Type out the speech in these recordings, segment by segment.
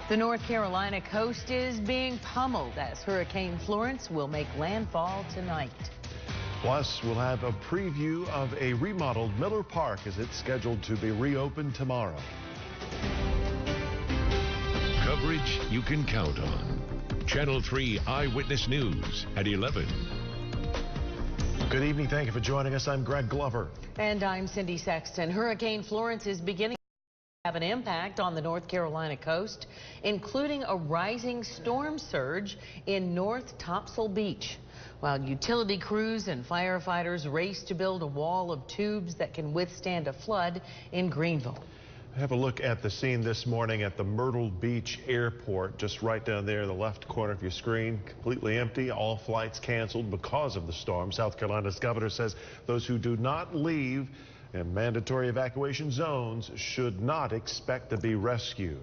The North Carolina coast is being pummeled as Hurricane Florence will make landfall tonight. Plus, we'll have a preview of a remodeled Miller Park as it's scheduled to be reopened tomorrow. Coverage you can count on. Channel 3 Eyewitness News at 11. Good evening. Thank you for joining us. I'm Greg Glover. And I'm Cindy Sexton. Hurricane Florence is beginning to have an impact on the North Carolina coast, including a rising storm surge in North Topsail Beach. While utility crews and firefighters race to build a wall of tubes that can withstand a flood in Greenville. Have a look at the scene this morning at the Myrtle Beach Airport, just right down there in the left corner of your screen. Completely empty. All flights canceled because of the storm. South Carolina's governor says those who do not leave in mandatory evacuation zones should not expect to be rescued.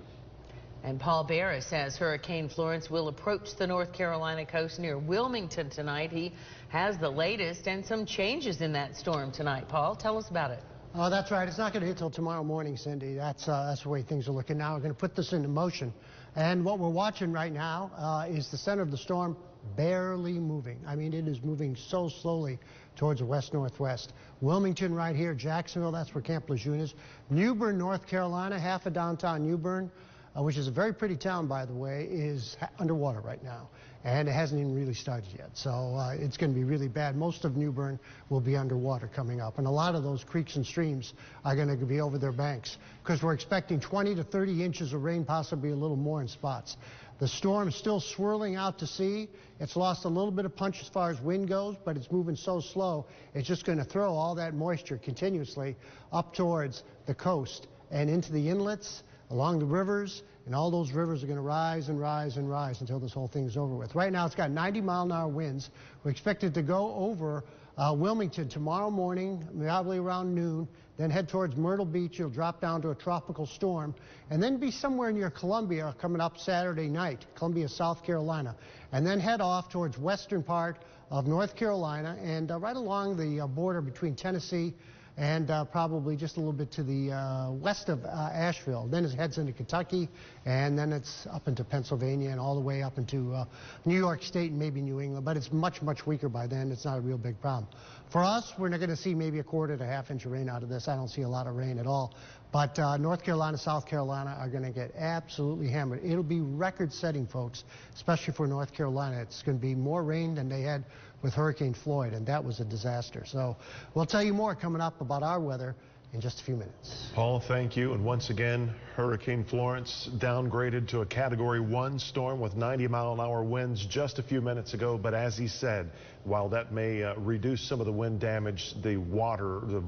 And Paul Barra says Hurricane Florence will approach the North Carolina coast near Wilmington tonight. He has the latest and some changes in that storm tonight. Paul, tell us about it. Oh, that's right. It's not going to hit till tomorrow morning, Cindy. That's the way things are looking now. We're going to put this into motion. And what we're watching right now is the center of the storm barely moving. I mean, it is moving so slowly towards the west-northwest. Wilmington right here, Jacksonville, that's where Camp Lejeune is. New Bern, North Carolina, half of downtown New Bern, which is a very pretty town, by the way, is underwater right now. And it hasn't even really started yet. So it's going to be really bad. Most of New Bern will be underwater coming up. And a lot of those creeks and streams are going to be over their banks because we're expecting 20 to 30 inches of rain, possibly a little more in spots. The storm is still swirling out to sea. It's lost a little bit of punch as far as wind goes, but it's moving so slow, it's just going to throw all that moisture continuously up towards the coast and into the inlets, along the rivers, and all those rivers are going to rise and rise and rise until this whole thing's over with. Right now, it's got 90-mile-an-hour winds. We're expected to go over Wilmington tomorrow morning, probably around noon, then head towards Myrtle Beach. It'll drop down to a tropical storm, and then be somewhere near Columbia coming up Saturday night, Columbia, South Carolina, and then head off towards western part of North Carolina and right along the border between Tennessee and probably just a little bit to the west of Asheville. Then it heads into Kentucky, and then it's up into Pennsylvania and all the way up into New York State and maybe New England. But it's much, much weaker by then. It's not a real big problem. For us, we're not going to see maybe a quarter to half inch of rain out of this. I don't see a lot of rain at all. But North Carolina, South Carolina are going to get absolutely hammered. It'll be record-setting, folks, especially for North Carolina. It's going to be more rain than they had with Hurricane Floyd, and that was a disaster. So we'll tell you more coming up about our weather in just a few minutes. Paul, thank you. And once again, Hurricane Florence downgraded to a Category 1 storm with 90-mile-an-hour winds just a few minutes ago. But as he said, while that may reduce some of the wind damage, the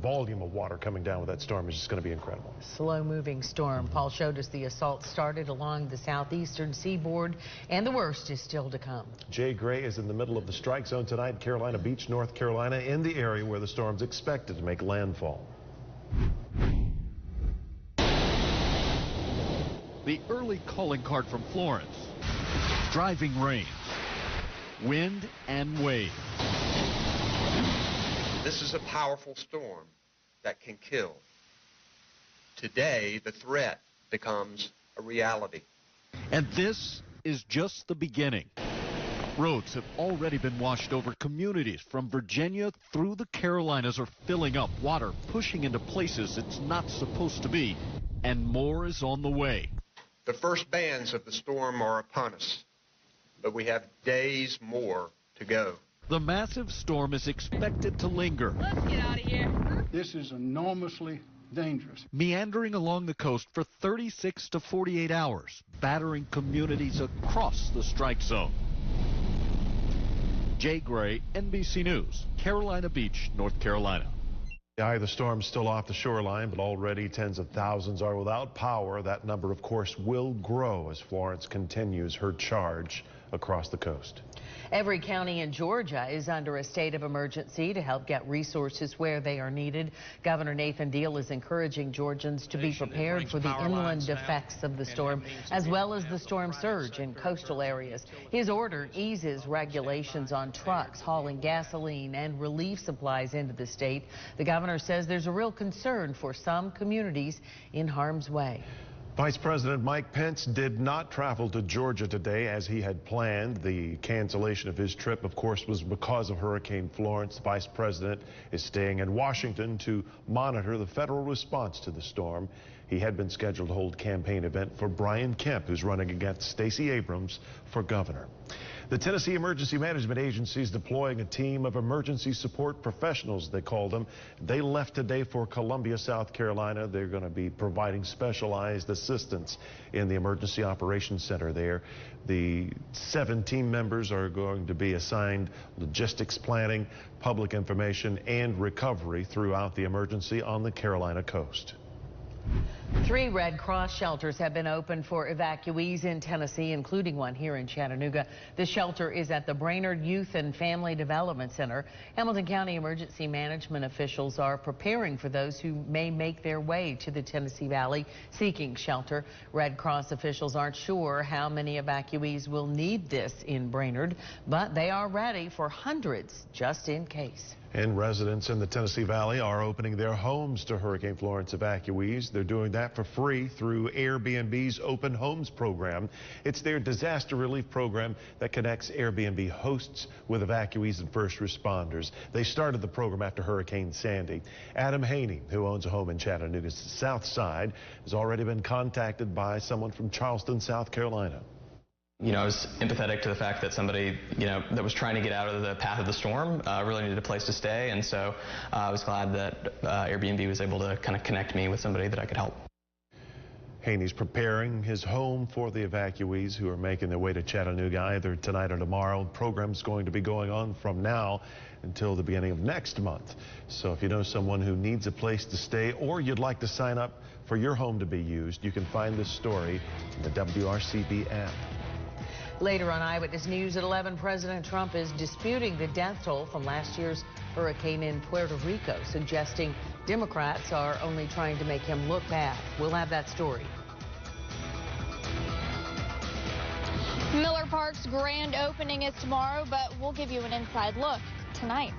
volume of water coming down with that storm is just going to be incredible. Slow-moving storm. Paul showed us the assault started along the southeastern seaboard, and the worst is still to come. Jay Gray is in the middle of the strike zone tonight, Carolina Beach, North Carolina, in the area where the storm's expected to make landfall. The early calling card from Florence. Driving rain, wind and waves. This is a powerful storm that can kill. Today, the threat becomes a reality. And this is just the beginning. Roads have already been washed over. Communities from Virginia through the Carolinas are filling up, water pushing into places it's not supposed to be, and more is on the way. The first bands of the storm are upon us, but we have days more to go. The massive storm is expected to linger. Let's get out of here. This is enormously dangerous. Meandering along the coast for 36 to 48 hours, battering communities across the strike zone. Jay Gray, NBC News, Carolina Beach, North Carolina. The eye of the storm still off the shoreline, but already tens of thousands are without power. That number, of course, will grow as Florence continues her charge across the coast. Every county in Georgia is under a state of emergency to help get resources where they are needed. Governor Nathan Deal is encouraging Georgians to be prepared for the inland effects of the storm, as well as the storm surge in coastal areas. His order eases regulations on trucks hauling gasoline and relief supplies into the state. The governor says there's a real concern for some communities in harm's way. Vice President Mike Pence did not travel to Georgia today as he had planned. The cancellation of his trip, of course, was because of Hurricane Florence. The Vice President is staying in Washington to monitor the federal response to the storm. He had been scheduled to hold a campaign event for Brian Kemp, who's running against Stacey Abrams for governor. The Tennessee Emergency Management Agency is deploying a team of emergency support professionals, they called them. They left today for Columbia, South Carolina. They're going to be providing specialized assistance in the Emergency Operations Center there. The 7 team members are going to be assigned logistics planning, public information, and recovery throughout the emergency on the Carolina coast. 3 Red Cross shelters have been opened for evacuees in Tennessee, including one here in Chattanooga. The shelter is at the Brainerd Youth and Family Development Center. Hamilton County emergency management officials are preparing for those who may make their way to the Tennessee Valley seeking shelter. Red Cross officials aren't sure how many evacuees will need this in Brainerd, but they are ready for hundreds just in case. And residents in the Tennessee Valley are opening their homes to Hurricane Florence evacuees. They're doing that for free through Airbnb's Open Homes program. It's their disaster relief program that connects Airbnb hosts with evacuees and first responders. They started the program after Hurricane Sandy. Adam Haney, who owns a home in Chattanooga's South Side, has already been contacted by someone from Charleston, South Carolina. I was empathetic to the fact that somebody, that was trying to get out of the path of the storm really needed a place to stay, and so I was glad that Airbnb was able to kind of connect me with somebody that I could help. Haney's preparing his home for the evacuees who are making their way to Chattanooga either tonight or tomorrow. The program's going to be going on from now until the beginning of next month. So if you know someone who needs a place to stay or you'd like to sign up for your home to be used, you can find this story in the WRCB app. Later on Eyewitness News at 11, President Trump is disputing the death toll from last year's hurricane in Puerto Rico, suggesting Democrats are only trying to make him look bad. We'll have that story. Miller Park's grand opening is tomorrow, but we'll give you an inside look tonight.